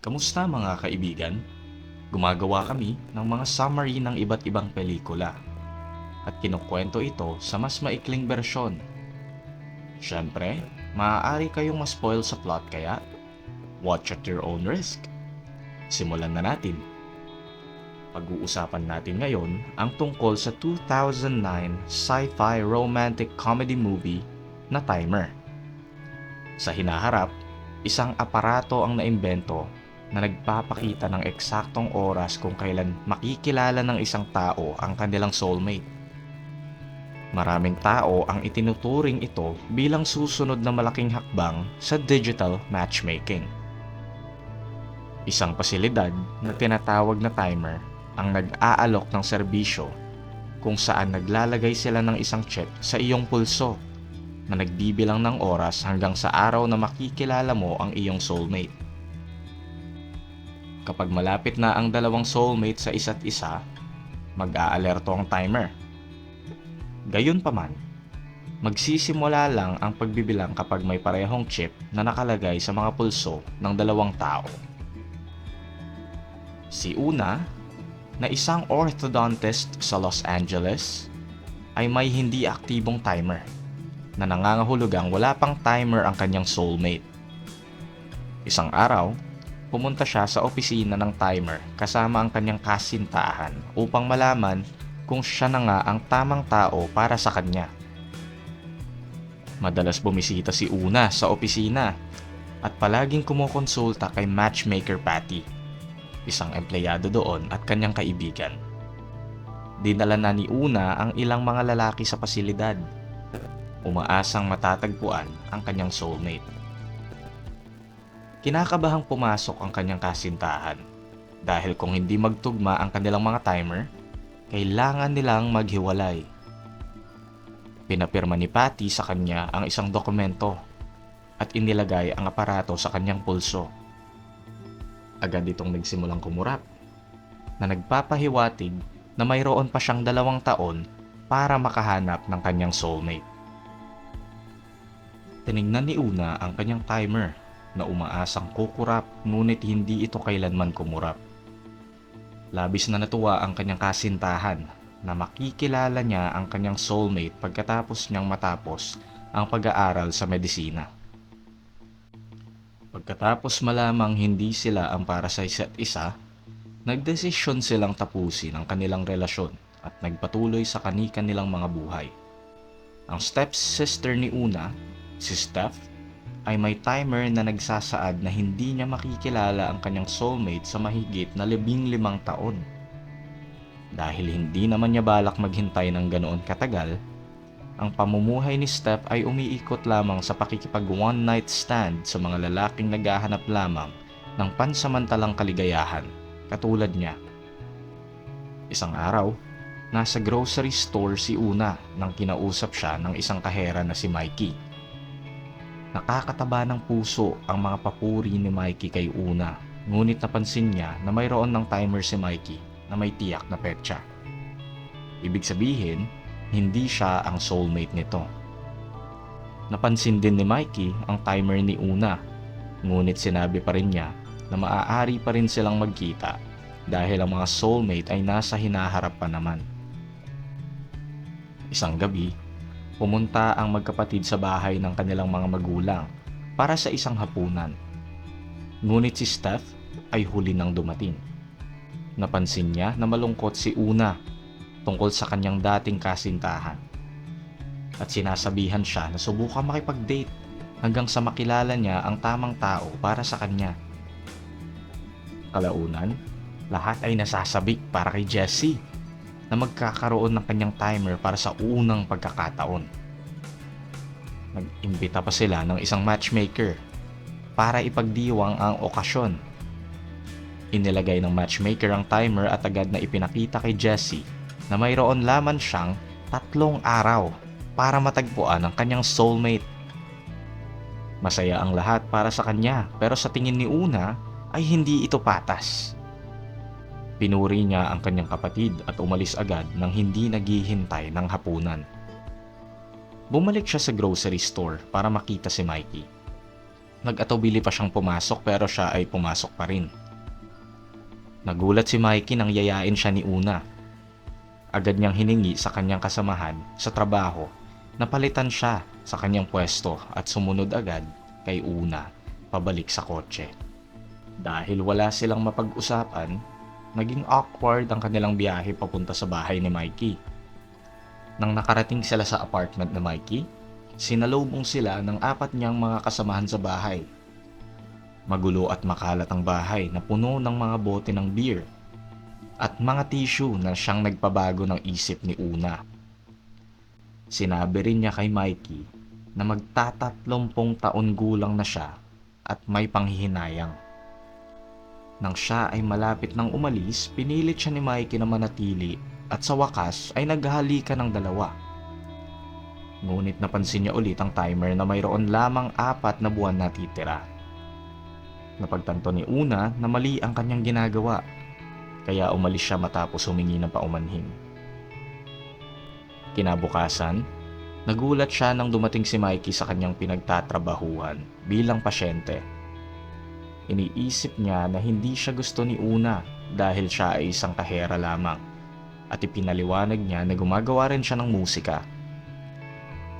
Kamusta mga kaibigan? Gumagawa kami ng mga summary ng iba't ibang pelikula at kinukwento ito sa mas maikling bersyon. Siyempre, maaari kayong ma-spoil sa plot kaya watch at your own risk. Simulan na natin. Pag-uusapan natin ngayon ang tungkol sa 2009 sci-fi romantic comedy movie na Timer. Sa hinaharap, isang aparato ang naimbento na nagpapakita ng eksaktong oras kung kailan makikilala ng isang tao ang kanilang soulmate. Maraming tao ang itinuturing ito bilang susunod na malaking hakbang sa digital matchmaking. Isang pasilidad na tinatawag na Timer ang nag-aalok ng serbisyo kung saan naglalagay sila ng isang chip sa iyong pulso na nagbibilang ng oras hanggang sa araw na makikilala mo ang iyong soulmate. Kapag malapit na ang dalawang soulmate sa isa't isa, mag-aalerto ang timer. Gayunpaman, magsisimula lang ang pagbibilang kapag may parehong chip na nakalagay sa mga pulso ng dalawang tao. Si Una, na isang orthodontist sa Los Angeles, ay may hindi aktibong timer na nangangahulugang wala pang timer ang kanyang soulmate. Isang araw, pumunta siya sa opisina ng timer kasama ang kanyang kasintahan upang malaman kung siya na nga ang tamang tao para sa kanya. Madalas bumisita si Una sa opisina at palaging kumukonsulta kay matchmaker Patty, isang empleyado doon at kanyang kaibigan. Dinala na ni Una ang ilang mga lalaki sa pasilidad. Umaasang matatagpuan ang kanyang soulmate. Kinakabahang pumasok ang kanyang kasintahan dahil kung hindi magtugma ang kanilang mga timer, kailangan nilang maghiwalay. Pinapirma ni Patty sa kanya ang isang dokumento at inilagay ang aparato sa kanyang pulso. Agad itong nagsimulang kumurap na nagpapahiwatig na mayroon pa siyang 2 taon para makahanap ng kanyang soulmate. Tiningnan ni Una ang kanyang timer na umaasang kukurap ngunit hindi ito kailanman kumurap. Labis na natuwa ang kanyang kasintahan na makikilala niya ang kanyang soulmate pagkatapos niyang matapos ang pag-aaral sa medisina. Pagkatapos malamang hindi sila ang para sa isa't isa, nagdesisyon silang tapusin ang kanilang relasyon at nagpatuloy sa kani-kanilang mga buhay. Ang stepsister ni Una, si Steph, ay may timer na nagsasaad na hindi niya makikilala ang kanyang soulmate sa mahigit na 15 taon. Dahil hindi naman niya balak maghintay ng ganoon katagal, ang pamumuhay ni Steph ay umiikot lamang sa pakikipag one night stand sa mga lalaking naghahanap lamang ng pansamantalang kaligayahan, katulad niya. Isang araw, nasa grocery store si Una nang kinausap siya ng isang kahera na si Mikey. Nakakataba ng puso ang mga papuri ni Mikey kay Una, ngunit napansin niya na mayroon ng timer si Mikey na may tiyak na petsa. Ibig sabihin, hindi siya ang soulmate nito. Napansin din ni Mikey ang timer ni Una, ngunit sinabi pa rin niya na maaari pa rin silang magkita dahil ang mga soulmate ay nasa hinaharap pa naman. Isang gabi, pumunta ang magkapatid sa bahay ng kanilang mga magulang para sa isang hapunan. Ngunit si Steph ay huli nang dumating. Napansin niya na malungkot si Una tungkol sa kanyang dating kasintahan. At sinasabihan siya na subukan makipag-date hanggang sa makilala niya ang tamang tao para sa kanya. Kalaunan, lahat ay nasasabik para kay Jessie na magkakaroon ng kanyang timer para sa unang pagkakataon. Nag-imbita pa sila ng isang matchmaker para ipagdiwang ang okasyon. Inilagay ng matchmaker ang timer at agad na ipinakita kay Jessie na mayroon lamang siyang 3 araw para matagpuan ang kanyang soulmate. Masaya ang lahat para sa kanya pero sa tingin ni Una ay hindi ito patas. Pinuri niya ang kanyang kapatid at umalis agad nang hindi naghihintay ng hapunan. Bumalik siya sa grocery store para makita si Mikey. Nag-atubili pa siyang pumasok pero siya ay pumasok pa rin. Nagulat si Mikey nang yayain siya ni Una. Agad niyang hiningi sa kanyang kasamahan sa trabaho na palitan siya sa kanyang pwesto at sumunod agad kay Una pabalik sa kotse. Dahil wala silang mapag-usapan, naging awkward ang kanilang biyahe papunta sa bahay ni Mikey. Nang nakarating sila sa apartment ni Mikey, sinalubong sila ng 4 niyang mga kasamahan sa bahay. Magulo at makalat ang bahay na puno ng mga bote ng beer at mga tissue na siyang nagpabago ng isip ni Una. Sinabi rin niya kay Mikey na magtatatlong taon gulang na siya at may panghihinayang. Nang siya ay malapit nang umalis, pinilit siya ni Mikey na manatili at sa wakas ay naghahalikan ng dalawa. Ngunit napansin niya ulit ang timer na mayroon lamang 4 na buwan na titira. Napagtanto ni Una na mali ang kanyang ginagawa, kaya umalis siya matapos humingi ng paumanhin. Kinabukasan, nagulat siya nang dumating si Mikey sa kanyang pinagtatrabahuhan bilang pasyente. Iniisip niya na hindi siya gusto ni Una dahil siya ay isang kahera lamang at ipinaliwanag niya na gumagawa rin siya ng musika.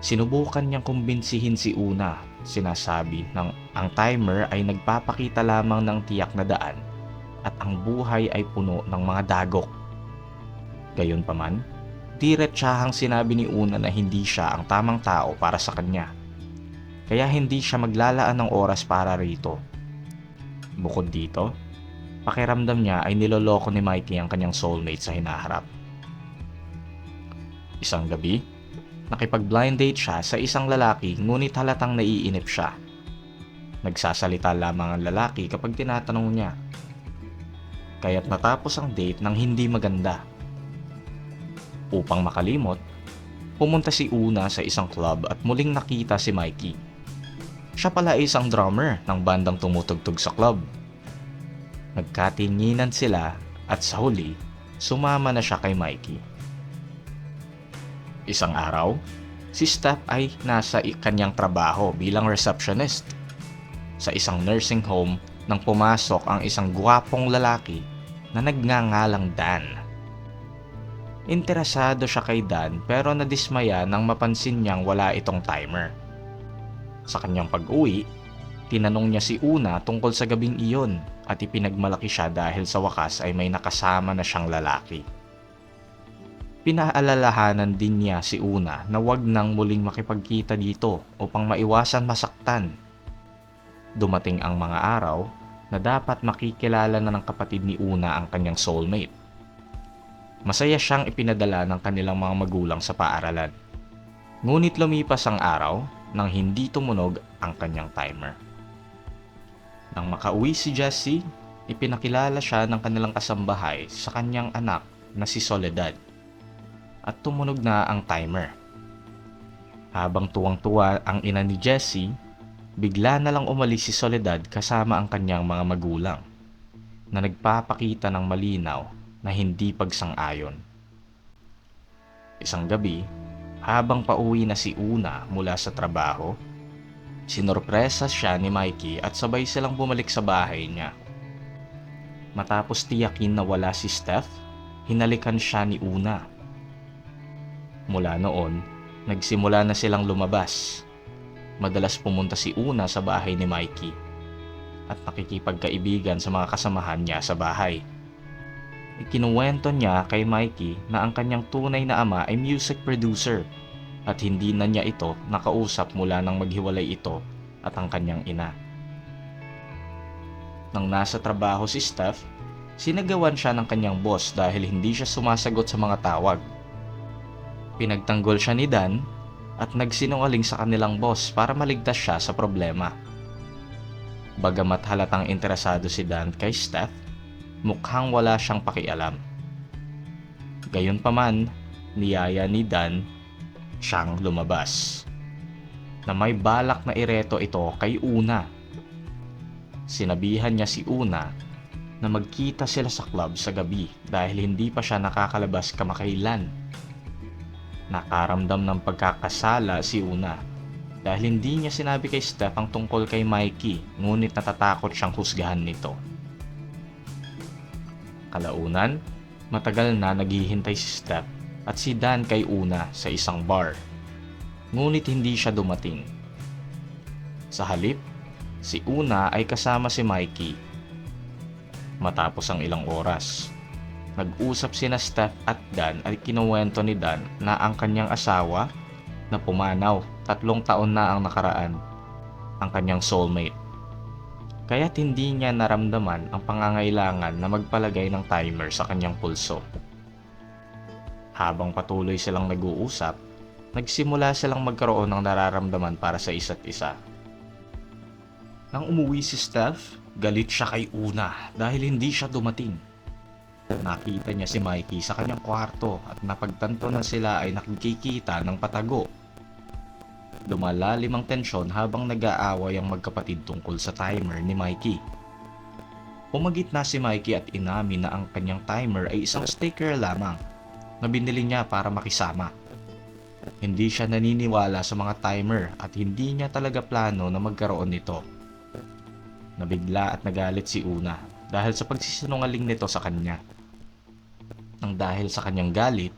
Sinubukan niyang kumbinsihin si Una, sinasabi ng ang timer ay nagpapakita lamang ng tiyak na daan at ang buhay ay puno ng mga dagok. Gayunpaman, diretsahang sinabi ni Una na hindi siya ang tamang tao para sa kanya, kaya hindi siya maglalaan ng oras para rito. Bukod dito, pakiramdam niya ay niloloko ni Mikey ang kanyang soulmate sa hinaharap. Isang gabi, nakipag-blind date siya sa isang lalaki ngunit halatang naiinip siya. Nagsasalita lamang ang lalaki kapag tinatanong niya. Kaya't natapos ang date ng hindi maganda. Upang makalimot, pumunta si Una sa isang club at muling nakita si Mikey. Siya pala ay isang drummer ng bandang tumutugtog sa club. Nagkatinginan sila at sa huli, sumama na siya kay Mikey. Isang araw, si Steph ay nasa kanyang trabaho bilang receptionist sa isang nursing home nang pumasok ang isang gwapong lalaki na nagngangalang Dan. Interesado siya kay Dan pero nadismaya nang mapansin niyang wala itong timer. Sa kanyang pag-uwi, tinanong niya si Una tungkol sa gabing iyon at ipinagmalaki siya dahil sa wakas ay may nakasama na siyang lalaki. Pinaalalahanan din niya si Una na wag nang muling makipagkita dito upang maiwasan masaktan. Dumating ang mga araw na dapat makikilala na ng kapatid ni Una ang kanyang soulmate. Masaya siyang ipinadala ng kanilang mga magulang sa paaralan. Ngunit lumipas ang araw nang hindi tumunog ang kanyang timer. Nang makauwi si Jessie, ipinakilala siya ng kanilang kasambahay sa kanyang anak na si Soledad. At tumunog na ang timer. Habang tuwang-tuwa ang ina ni Jessie, bigla na lang umalis si Soledad kasama ang kanyang mga magulang na nagpapakita ng malinaw na hindi pagsang-ayon. Isang gabi, habang pauwi na si Una mula sa trabaho, sinorpresa siya ni Mikey at sabay silang bumalik sa bahay niya. Matapos tiyakin na wala si Steph, hinalikan siya ni Una. Mula noon, nagsimula na silang lumabas. Madalas pumunta si Una sa bahay ni Mikey at nakikipagkaibigan sa mga kasamahan niya sa bahay. Ikinuwento niya kay Mikey na ang kanyang tunay na ama ay music producer at hindi na niya ito nakausap mula nang maghiwalay ito at ang kanyang ina. Nang nasa trabaho si Steph, sinagawan siya ng kanyang boss dahil hindi siya sumasagot sa mga tawag. Pinagtanggol siya ni Dan at nagsinungaling sa kanilang boss para maligtas siya sa problema. Bagamat halatang interesado si Dan kay Steph, mukhang wala siyang pakialam. Gayunpaman, niyaya ni Dan siyang lumabas na may balak na ireto ito kay Una. Sinabihan niya si Una na magkita sila sa club sa gabi dahil hindi pa siya nakakalabas kamakailan. Nakaramdam ng pagkakasala si Una dahil hindi niya sinabi kay Steph ang tungkol kay Mikey, ngunit natatakot siyang husgahan nito. Kalaunan, matagal na naghihintay si Steph at si Dan kay Una sa isang bar. Ngunit hindi siya dumating. Sa halip, si Una ay kasama si Mikey. Matapos ang ilang oras, nag-usap sina Steph at Dan at kinuwento ni Dan na ang kanyang asawa na pumanaw 3 taon na ang nakaraan, ang kanyang soulmate. Kaya't hindi niya naramdaman ang pangangailangan na magpalagay ng timer sa kanyang pulso. Habang patuloy silang nag-uusap, nagsimula silang magkaroon ng nararamdaman para sa isa't isa. Nang umuwi si Steph, galit siya kay Una dahil hindi siya dumating. Nakita niya si Mikey sa kanyang kwarto at napagtanto na sila ay nakikita ng patago. Lumalalim ang tensyon habang nag-aaway ang magkapatid tungkol sa timer ni Mikey. Pumagit na si Mikey at inamin na ang kanyang timer ay isang sticker lamang na binili niya para makisama. Hindi siya naniniwala sa mga timer at hindi niya talaga plano na magkaroon nito. Nabigla at nagalit si Una dahil sa pagsisinungaling nito sa kanya. Nang dahil sa kanyang galit,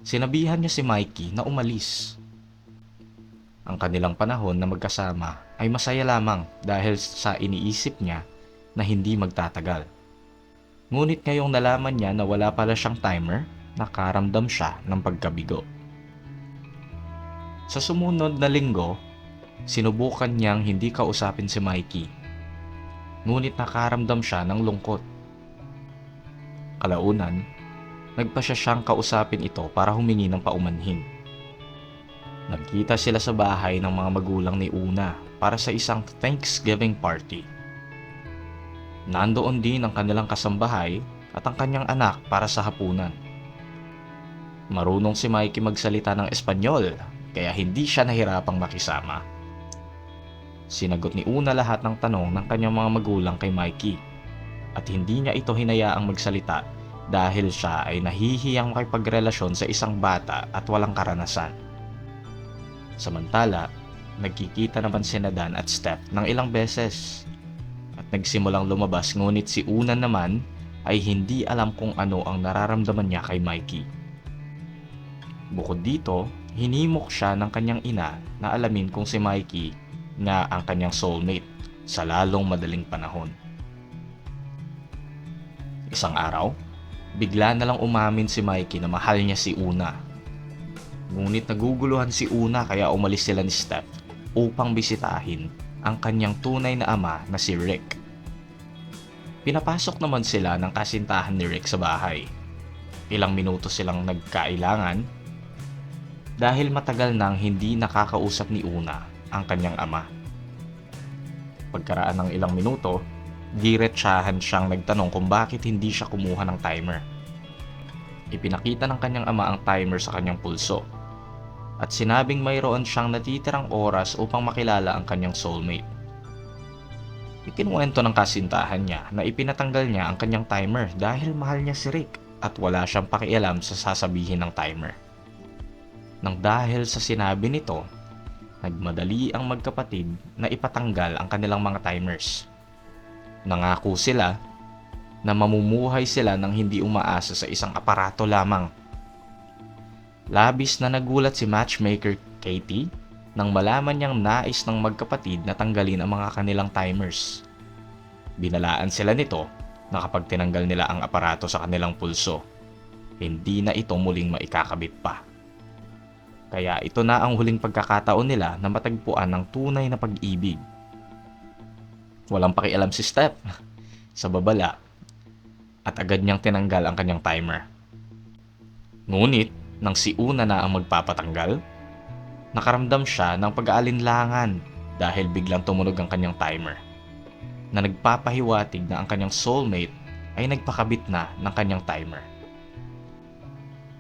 sinabihan niya si Mikey na umalis. Ang kanilang panahon na magkasama ay masaya lamang dahil sa iniisip niya na hindi magtatagal. Ngunit ngayong nalaman niya na wala pala siyang timer, nakaramdam siya ng pagkabigo. Sa sumunod na linggo, sinubukan niyang hindi kausapin si Mikey. Ngunit nakaramdam siya ng lungkot. Kalaunan, nagpasya siyang kausapin ito para humingi ng paumanhin. Nagkita sila sa bahay ng mga magulang ni Una para sa isang Thanksgiving party. Nandoon din ang kanilang kasambahay at ang kanyang anak para sa hapunan. Marunong si Mikey magsalita ng Espanyol kaya hindi siya nahirapang makisama. Sinagot ni Una lahat ng tanong ng kanyang mga magulang kay Mikey at hindi niya ito hinayaang magsalita dahil siya ay nahihiyang makipagrelasyon sa isang bata at walang karanasan. Samantala, nagkikita naman sina Dan at Steph ng ilang beses at nagsimulang lumabas, ngunit si Una naman ay hindi alam kung ano ang nararamdaman niya kay Mikey. Bukod dito, hinimok siya ng kanyang ina na alamin kung si Mikey nga ang kanyang soulmate sa lalong madaling panahon. Isang araw, bigla na lang umamin si Mikey na mahal niya si Una. Ngunit naguguluhan si Una kaya umalis sila ni Steph upang bisitahin ang kanyang tunay na ama na si Rick. Pinapasok naman sila ng kasintahan ni Rick sa bahay. Ilang minuto silang nagkailangan dahil matagal nang hindi nakakausap ni Una ang kanyang ama. Pagkaraan ng ilang minuto, diretsahan siyang nagtanong kung bakit hindi siya kumuha ng timer. Ipinakita ng kanyang ama ang timer sa kanyang pulso at sinabing mayroon siyang natitirang oras upang makilala ang kanyang soulmate. Ikinuwento ng kasintahan niya na ipinatanggal niya ang kanyang timer dahil mahal niya si Rick at wala siyang pakialam sa sasabihin ng timer. Nang dahil sa sinabi nito, nagmadali ang magkapatid na ipatanggal ang kanilang mga timers. Nangako sila na mamumuhay sila ng hindi umaasa sa isang aparato lamang. Labis na nagulat si matchmaker Katie nang malaman niyang nais ng magkapatid na tanggalin ang mga kanilang timers. Binalaan sila nito na kapag tinanggal nila ang aparato sa kanilang pulso, hindi na ito muling maikakabit pa. Kaya ito na ang huling pagkakataon nila na matagpuan ng tunay na pag-ibig. Walang pakialam si Steph sa babala at agad niyang tinanggal ang kanyang timer. Ngunit, nang si Una na ang magpapatanggal, nakaramdam siya ng pag-aalinlangan dahil biglang tumunog ang kanyang timer na nagpapahiwatig na ang kanyang soulmate ay nagpakabit na ng kanyang timer.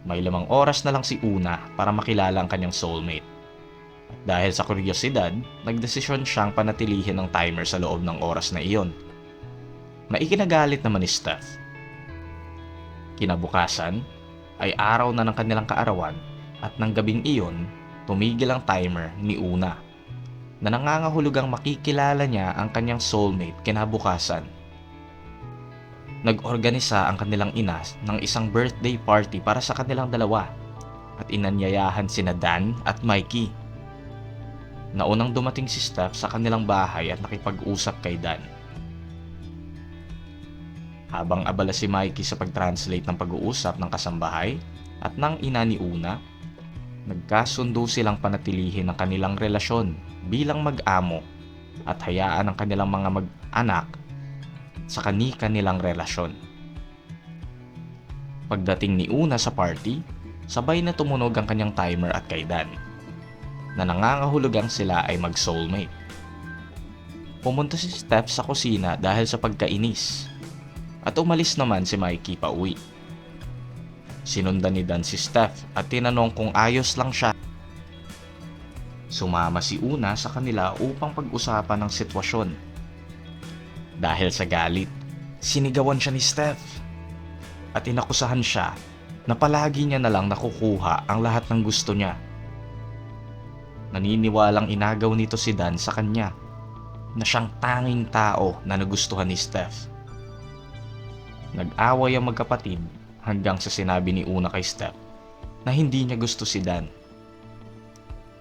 May 5 oras na lang si Una para makilala ang kanyang soulmate. At dahil sa kuryosidad, nagdesisyon siyang panatilihin ang timer sa loob ng oras na iyon, na ikinagalit naman ni Steph. Kinabukasan ay araw na ng kanilang kaarawan at ng gabing iyon, tumigil ang timer ni Una. na nangangahulugang makikilala niya ang kanyang soulmate kinabukasan. Nag-organisa ang kanilang ina ng isang birthday party para sa kanilang dalawa at inanyayahan sina Dan at Mikey. Naunang dumating si Steph sa kanilang bahay at nakipag-usap kay Dan. Habang abala si Mikey sa pag-translate ng pag-uusap ng kasambahay at ng ina ni Una, nagkasundo silang panatilihin ang kanilang relasyon bilang mag-amo at hayaan ang kanilang mga mag-anak sa kani-kanilang relasyon. Pagdating ni Una sa party, sabay na tumunog ang kanyang timer at kay Dan, na nangangahulugang sila ay mag-soulmate. Pumunta si Steph sa kusina dahil sa pagkainis, at umalis naman si Mikey pa uwi. Sinundan ni Dan si Steph at tinanong kung ayos lang siya. Sumama si Una sa kanila upang pag-usapan ang sitwasyon. Dahil sa galit, sinigawan siya ni Steph at inakusahan siya na palagi niya na lang nakukuha ang lahat ng gusto niya. Naniniwalang inagaw nito si Dan sa kanya na siyang tanging tao na nagustuhan ni Steph. Nag-away ang magkapatid hanggang sa sinabi ni Una kay Steph na hindi niya gusto si Dan.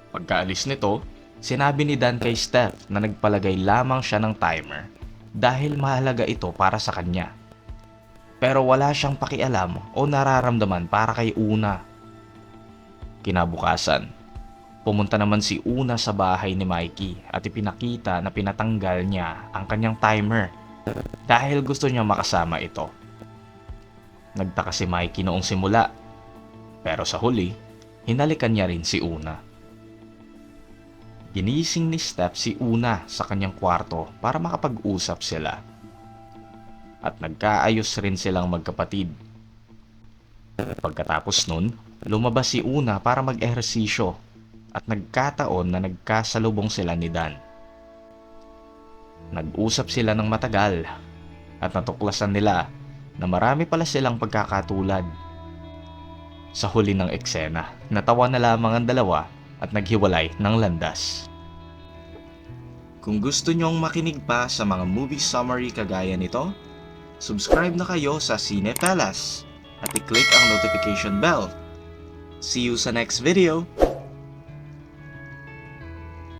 Pagkaalis nito, sinabi ni Dan kay Steph na nagpalagay lamang siya ng timer dahil mahalaga ito para sa kanya. Pero wala siyang pakialam o nararamdaman para kay Una. Kinabukasan, pumunta naman si Una sa bahay ni Mikey at ipinakita na pinatanggal niya ang kanyang timer dahil gusto niya makasama ito. Nagtaka si Mikey noong simula, pero sa huli, hinalikan niya rin si Una. Ginising ni Steph si Una sa kanyang kwarto para makapag-usap sila. At nagkaayos rin silang magkapatid. Pagkatapos nun, lumabas si Una para mag-ehersisyo at nagkataon na nagkasalubong sila ni Dan. Nag-usap sila ng matagal at natuklasan nila na marami pala silang pagkakatulad. Sa huli ng eksena, natawa na lamang ang dalawa at naghiwalay ng landas. Kung gusto nyong makinig pa sa mga movie summary kagaya nito, subscribe na kayo sa Cine Palace at i-click ang notification bell. See you sa next video!